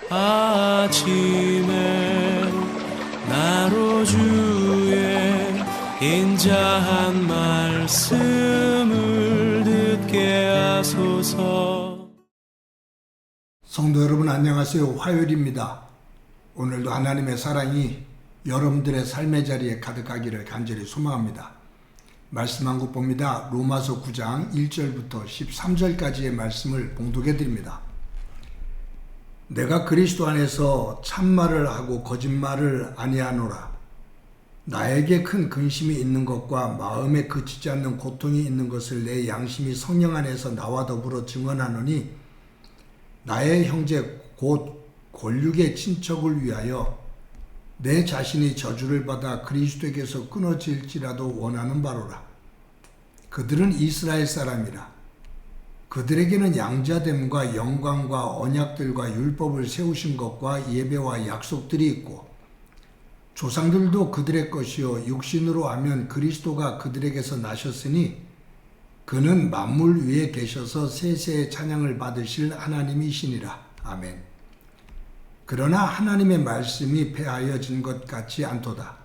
아침에 나로 주의 인자한 말씀을 듣게 하소서. 성도 여러분 안녕하세요. 화요일입니다. 오늘도 하나님의 사랑이 여러분들의 삶의 자리에 가득하기를 간절히 소망합니다. 말씀 한 곳 봅니다. 로마서 9장 1절부터 13절까지의 말씀을 봉독해 드립니다. 내가 그리스도 안에서 참말을 하고 거짓말을 아니하노라. 나에게 큰 근심이 있는 것과 마음에 그치지 않는 고통이 있는 것을 내 양심이 성령 안에서 나와 더불어 증언하노니, 나의 형제 곧 권륙의 친척을 위하여 내 자신이 저주를 받아 그리스도에게서 끊어질지라도 원하는 바로라. 그들은 이스라엘 사람이라. 그들에게는 양자됨과 영광과 언약들과 율법을 세우신 것과 예배와 약속들이 있고, 조상들도 그들의 것이요 육신으로 하면 그리스도가 그들에게서 나셨으니 그는 만물 위에 계셔서 세세의 찬양을 받으실 하나님이시니라. 아멘. 그러나 하나님의 말씀이 폐하여진 것 같지 않도다.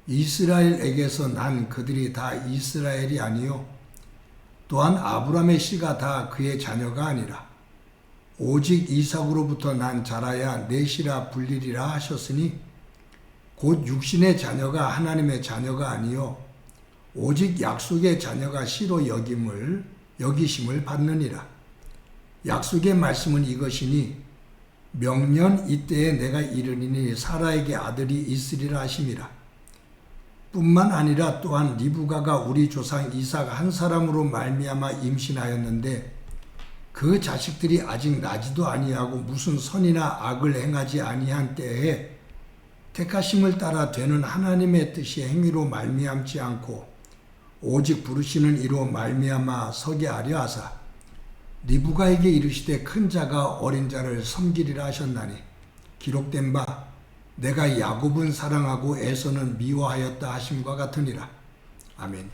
이스라엘에게서 난 그들이 다 이스라엘이 아니요 또한 아브라함의 씨가 다 그의 자녀가 아니라 오직 이삭으로부터 난 자라야 내 씨라 불리리라 하셨으니, 곧 육신의 자녀가 하나님의 자녀가 아니요 오직 약속의 자녀가 씨로 여기심을 받느니라. 약속의 말씀은 이것이니, 명년 이때에 내가 이르리니 사라에게 아들이 있으리라 하심이라. 뿐만 아니라 또한 리브가가 우리 조상 이삭 한 사람으로 말미암아 임신하였는데, 그 자식들이 아직 나지도 아니하고 무슨 선이나 악을 행하지 아니한 때에 택하심을 따라 되는 하나님의 뜻이 행위로 말미암지 않고 오직 부르시는 이로 말미암아 서게 하려 하사, 리브가에게 이르시되 큰 자가 어린 자를 섬기리라 하셨나니, 기록된 바 내가 야곱은 사랑하고 에서는 미워하였다 하심과 같으니라. 아멘.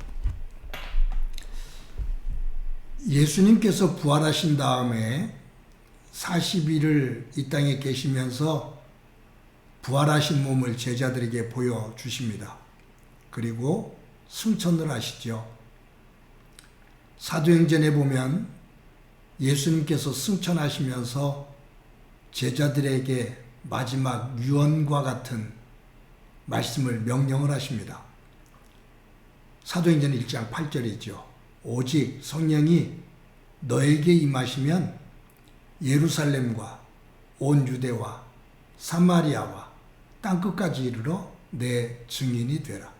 예수님께서 부활하신 다음에 40일을 이 땅에 계시면서 부활하신 몸을 제자들에게 보여주십니다. 그리고 승천을 하시죠. 사도행전에 보면 예수님께서 승천하시면서 제자들에게 마지막 유언과 같은 말씀을 명령을 하십니다. 사도행전 1장 8절이죠. 오직 성령이 너에게 임하시면 예루살렘과 온 유대와 사마리아와 땅끝까지 이르러 내 증인이 되라.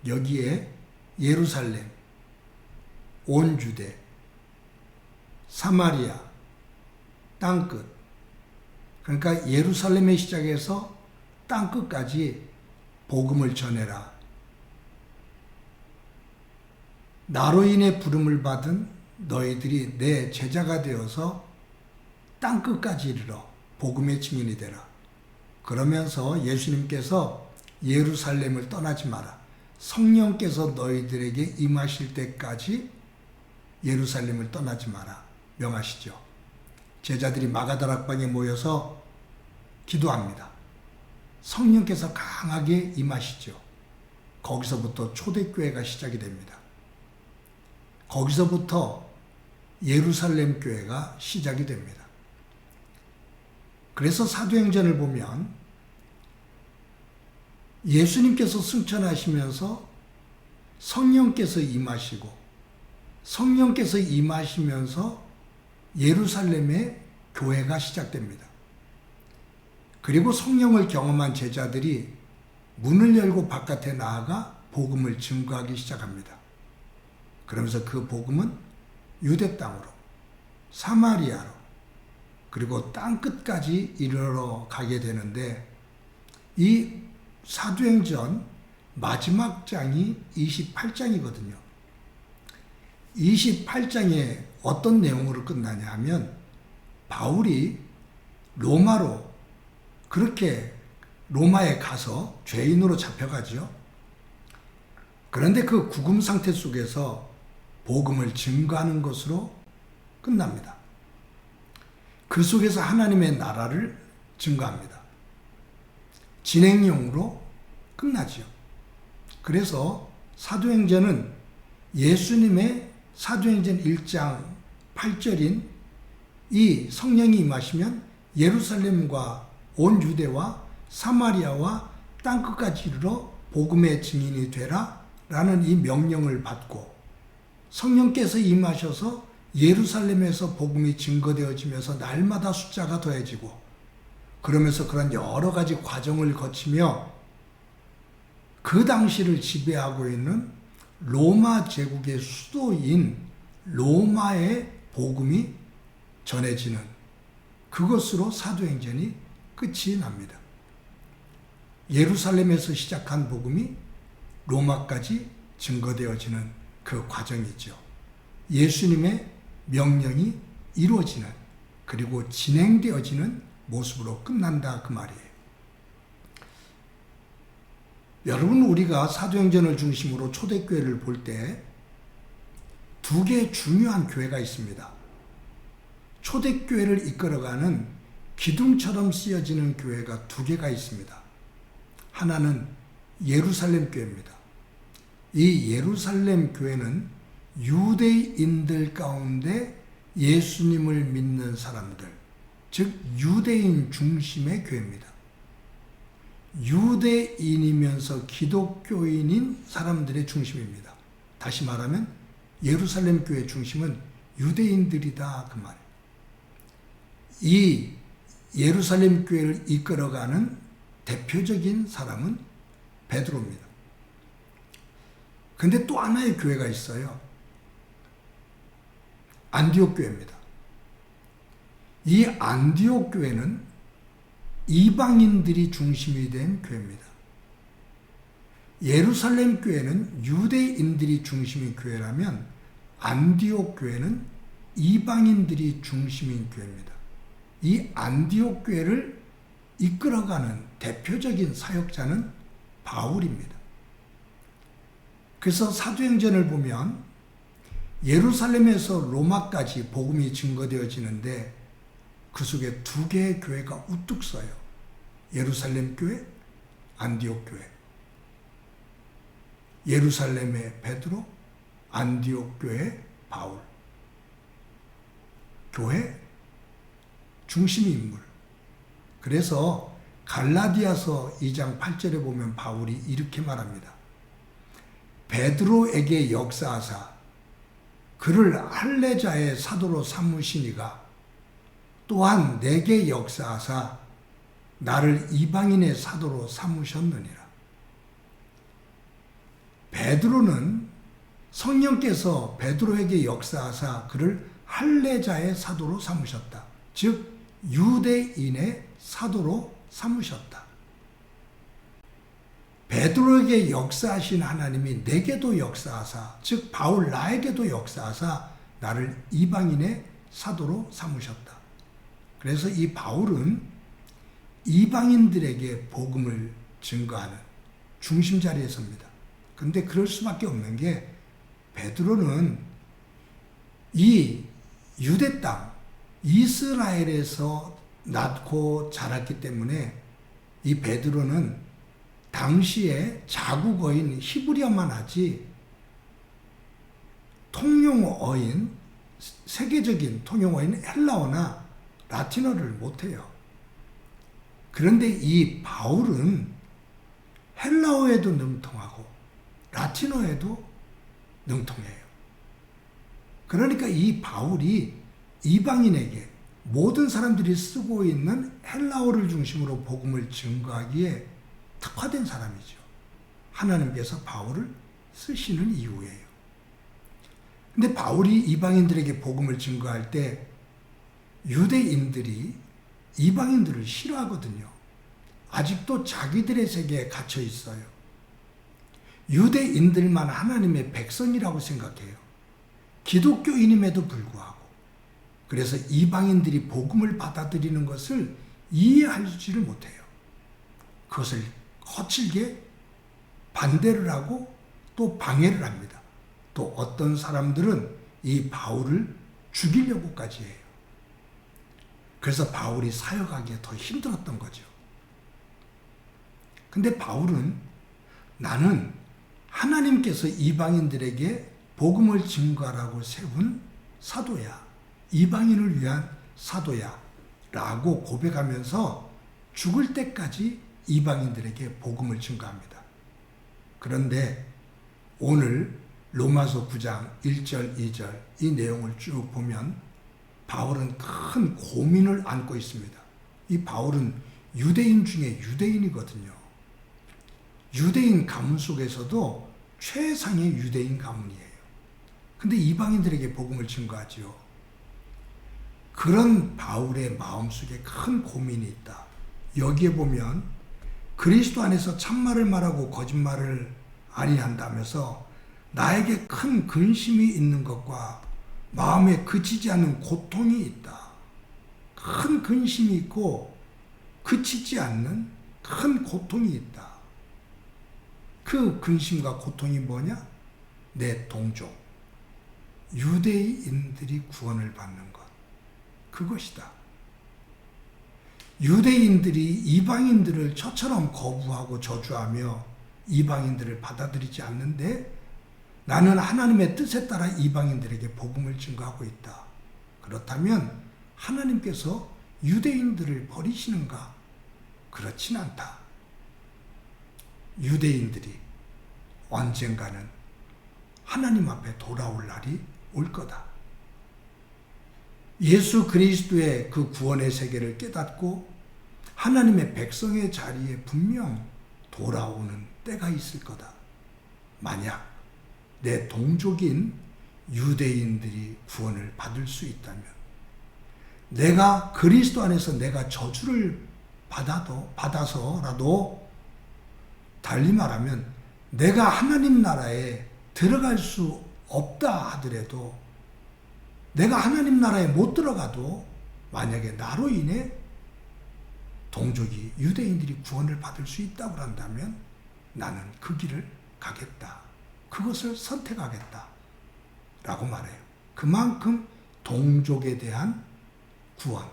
여기에 예루살렘, 온 유대, 사마리아, 땅끝, 그러니까 예루살렘에 시작해서 땅끝까지 복음을 전해라. 나로 인해 부름을 받은 너희들이 내 제자가 되어서 땅끝까지 이르러 복음의 증인이 되라. 그러면서 예수님께서 예루살렘을 떠나지 마라. 성령께서 너희들에게 임하실 때까지 예루살렘을 떠나지 마라 명하시죠. 제자들이 마가다락방에 모여서 기도합니다. 성령께서 강하게 임하시죠. 거기서부터 초대교회가 시작이 됩니다. 거기서부터 예루살렘 교회가 시작이 됩니다. 그래서 사도행전을 보면 예수님께서 승천하시면서 성령께서 임하시고, 성령께서 임하시면서 예루살렘의 교회가 시작됩니다. 그리고 성령을 경험한 제자들이 문을 열고 바깥에 나아가 복음을 증거하기 시작합니다. 그러면서 그 복음은 유대 땅으로, 사마리아로, 그리고 땅끝까지 이르러 가게 되는데, 이 사도행전 마지막 장이 28장이거든요. 28장에 어떤 내용으로 끝나냐 하면, 바울이 로마로 그렇게 로마에 가서 죄인으로 잡혀가죠. 그런데 그 구금 상태 속에서 복음을 증거하는 것으로 끝납니다. 그 속에서 하나님의 나라를 증거합니다. 진행형으로 끝나죠. 그래서 사도행전은 예수님의 사도행전 1장 8절인 이 성령이 임하시면 예루살렘과 온 유대와 사마리아와 땅끝까지 이르러 복음의 증인이 되라 라는 이 명령을 받고 성령께서 임하셔서 예루살렘에서 복음이 증거되어지면서 날마다 숫자가 더해지고 그러면서 그런 여러 가지 과정을 거치며 그 당시를 지배하고 있는 로마 제국의 수도인 로마의 복음이 전해지는 그것으로 사도행전이 끝이 납니다. 예루살렘에서 시작한 복음이 로마까지 증거되어지는 그 과정이죠. 예수님의 명령이 이루어지는 그리고 진행되어지는 모습으로 끝난다 그 말이에요. 여러분, 우리가 사도행전을 중심으로 초대교회를 볼 때 두 개의 중요한 교회가 있습니다. 초대교회를 이끌어가는 기둥처럼 쓰여지는 교회가 두 개가 있습니다. 하나는 예루살렘 교회입니다. 이 예루살렘 교회는 유대인들 가운데 예수님을 믿는 사람들, 즉 유대인 중심의 교회입니다. 유대인이면서 기독교인인 사람들의 중심입니다. 다시 말하면 예루살렘 교회 중심은 유대인들이다 그 말이에요. 이 예루살렘 교회를 이끌어가는 대표적인 사람은 베드로입니다. 근데 또 하나의 교회가 있어요. 안디옥 교회입니다. 이 안디옥 교회는 이방인들이 중심이 된 교회입니다. 예루살렘 교회는 유대인들이 중심인 교회라면 안디옥 교회는 이방인들이 중심인 교회입니다. 이 안디옥 교회를 이끌어가는 대표적인 사역자는 바울입니다. 그래서 사도행전을 보면 예루살렘에서 로마까지 복음이 증거되어지는데 그 속에 두 개의 교회가 우뚝 서요. 예루살렘 교회, 안디옥 교회. 예루살렘의 베드로, 안디옥 교회 바울. 교회 중심 인물. 그래서 갈라디아서 2장 8절에 보면 바울이 이렇게 말합니다. 베드로에게 역사하사 그를 할례자의 사도로 삼으시니가 또한 내게 역사하사 나를 이방인의 사도로 삼으셨느니라. 베드로는 성령께서 베드로에게 역사하사 그를 할례자의 사도로 삼으셨다. 즉 유대인의 사도로 삼으셨다. 베드로에게 역사하신 하나님이 내게도 역사하사 즉 바울 나에게도 역사하사 나를 이방인의 사도로 삼으셨다. 그래서 이 바울은 이방인들에게 복음을 증거하는 중심 자리에 섭니다. 그런데 그럴 수밖에 없는 게 베드로는 이 유대 땅 이스라엘에서 낳고 자랐기 때문에 이 베드로는 당시에 자국어인 히브리어만 하지 통용어인 세계적인 통용어인 헬라어나 라틴어를 못해요. 그런데 이 바울은 헬라어에도 능통하고 라틴어에도 능통해요. 그러니까 이 바울이 이방인에게 모든 사람들이 쓰고 있는 헬라어를 중심으로 복음을 증거하기에 특화된 사람이죠. 하나님께서 바울을 쓰시는 이유예요. 근데 바울이 이방인들에게 복음을 증거할 때 유대인들이 이방인들을 싫어하거든요. 아직도 자기들의 세계에 갇혀 있어요. 유대인들만 하나님의 백성이라고 생각해요. 기독교인임에도 불구하고. 그래서 이방인들이 복음을 받아들이는 것을 이해하지를 못해요. 그것을 거칠게 반대를 하고 또 방해를 합니다. 또 어떤 사람들은 이 바울을 죽이려고까지 해요. 그래서 바울이 사역하기에 더 힘들었던 거죠. 근데 바울은 나는 하나님께서 이방인들에게 복음을 증거하라고 세운 사도야. 이방인을 위한 사도야. 라고 고백하면서 죽을 때까지 이방인들에게 복음을 증거합니다. 그런데 오늘 로마서 9장 1절, 2절 이 내용을 쭉 보면 바울은 큰 고민을 안고 있습니다. 이 바울은 유대인 중에 유대인이거든요. 유대인 가문 속에서도 최상의 유대인 가문이에요. 근데 이방인들에게 복음을 증거하지요. 그런 바울의 마음속에 큰 고민이 있다. 여기에 보면 그리스도 안에서 참말을 말하고 거짓말을 아니한다면서 나에게 큰 근심이 있는 것과 마음에 그치지 않는 고통이 있다. 큰 근심이 있고 그치지 않는 큰 고통이 있다. 그 근심과 고통이 뭐냐? 내 동족, 유대인들이 구원을 받는 것. 그것이다. 유대인들이 이방인들을 저처럼 거부하고 저주하며 이방인들을 받아들이지 않는데 나는 하나님의 뜻에 따라 이방인들에게 복음을 증거하고 있다. 그렇다면 하나님께서 유대인들을 버리시는가? 그렇진 않다. 유대인들이 언젠가는 하나님 앞에 돌아올 날이 올 거다. 예수 그리스도의 그 구원의 세계를 깨닫고 하나님의 백성의 자리에 분명 돌아오는 때가 있을 거다. 만약 내 동족인 유대인들이 구원을 받을 수 있다면 내가 그리스도 안에서 내가 저주를 받아서라도 달리 말하면 내가 하나님 나라에 들어갈 수 없다 하더라도 내가 하나님 나라에 못 들어가도 만약에 나로 인해 동족이 유대인들이 구원을 받을 수 있다고 한다면 나는 그 길을 가겠다. 그것을 선택하겠다. 라고 말해요. 그만큼 동족에 대한 구원,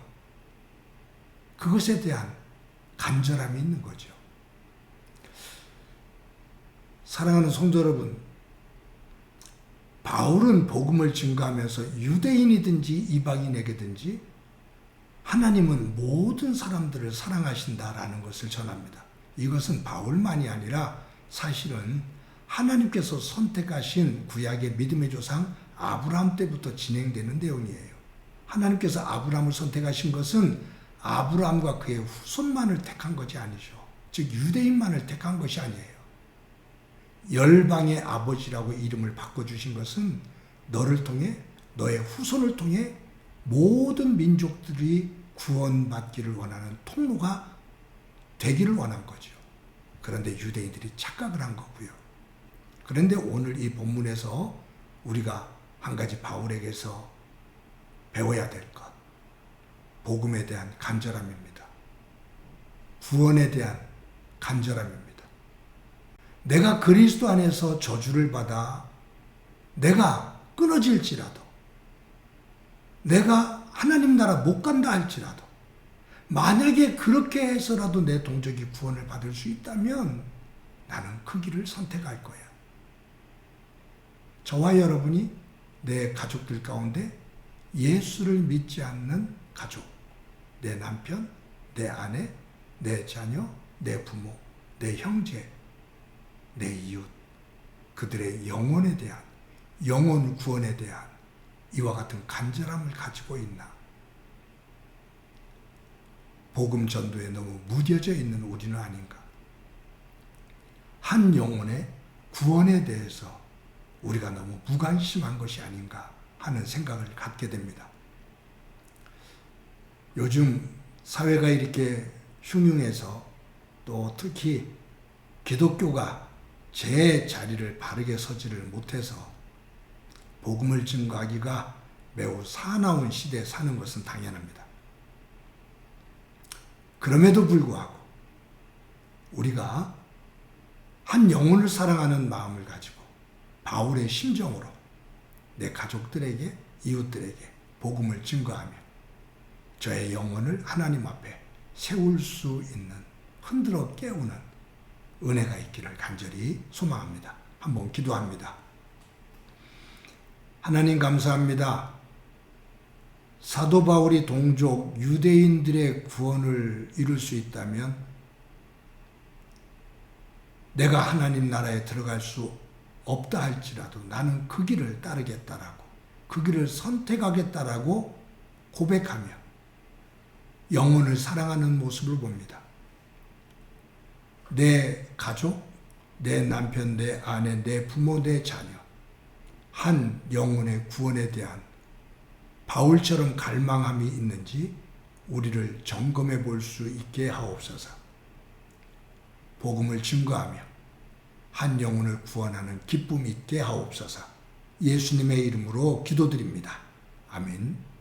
그것에 대한 간절함이 있는 거죠. 사랑하는 성도 여러분, 바울은 복음을 증거하면서 유대인이든지 이방인에게든지 하나님은 모든 사람들을 사랑하신다라는 것을 전합니다. 이것은 바울만이 아니라 사실은 하나님께서 선택하신 구약의 믿음의 조상 아브라함 때부터 진행되는 내용이에요. 하나님께서 아브라함을 선택하신 것은 아브라함과 그의 후손만을 택한 것이 아니죠. 즉 유대인만을 택한 것이 아니에요. 열방의 아버지라고 이름을 바꿔주신 것은 너를 통해 너의 후손을 통해 모든 민족들이 구원받기를 원하는 통로가 되기를 원한 거죠. 그런데 유대인들이 착각을 한 거고요. 그런데 오늘 이 본문에서 우리가 한 가지 바울에게서 배워야 될 것, 복음에 대한 간절함입니다. 구원에 대한 간절함입니다. 내가 그리스도 안에서 저주를 받아 내가 끊어질지라도 내가 하나님 나라 못 간다 할지라도 만약에 그렇게 해서라도 내 동족이 구원을 받을 수 있다면 나는 그 길을 선택할 거야. 저와 여러분이 내 가족들 가운데 예수를 믿지 않는 가족, 내 남편, 내 아내, 내 자녀, 내 부모, 내 형제, 내 이웃, 그들의 영혼에 대한, 영혼 구원에 대한 이와 같은 간절함을 가지고 있나? 복음 전도에 너무 무뎌져 있는 우리는 아닌가? 한 영혼의 구원에 대해서 우리가 너무 무관심한 것이 아닌가 하는 생각을 갖게 됩니다. 요즘 사회가 이렇게 흉흉해서 또 특히 기독교가 제 자리를 바르게 서지를 못해서 복음을 증거하기가 매우 사나운 시대에 사는 것은 당연합니다. 그럼에도 불구하고 우리가 한 영혼을 사랑하는 마음을 가지고 바울의 심정으로 내 가족들에게, 이웃들에게 복음을 증거하며 저의 영혼을 하나님 앞에 세울 수 있는, 흔들어 깨우는 은혜가 있기를 간절히 소망합니다. 한번 기도합니다. 하나님 감사합니다. 사도 바울이 동족 유대인들의 구원을 이룰 수 있다면 내가 하나님 나라에 들어갈 수 없다 할지라도 나는 그 길을 따르겠다라고, 그 길을 선택하겠다라고 고백하며 영혼을 사랑하는 모습을 봅니다. 내 가족, 내 남편, 내 아내, 내 부모, 내 자녀, 한 영혼의 구원에 대한 바울처럼 갈망함이 있는지 우리를 점검해 볼 수 있게 하옵소서. 복음을 증거하며 한 영혼을 구원하는 기쁨이 있게 하옵소서. 예수님의 이름으로 기도드립니다. 아멘.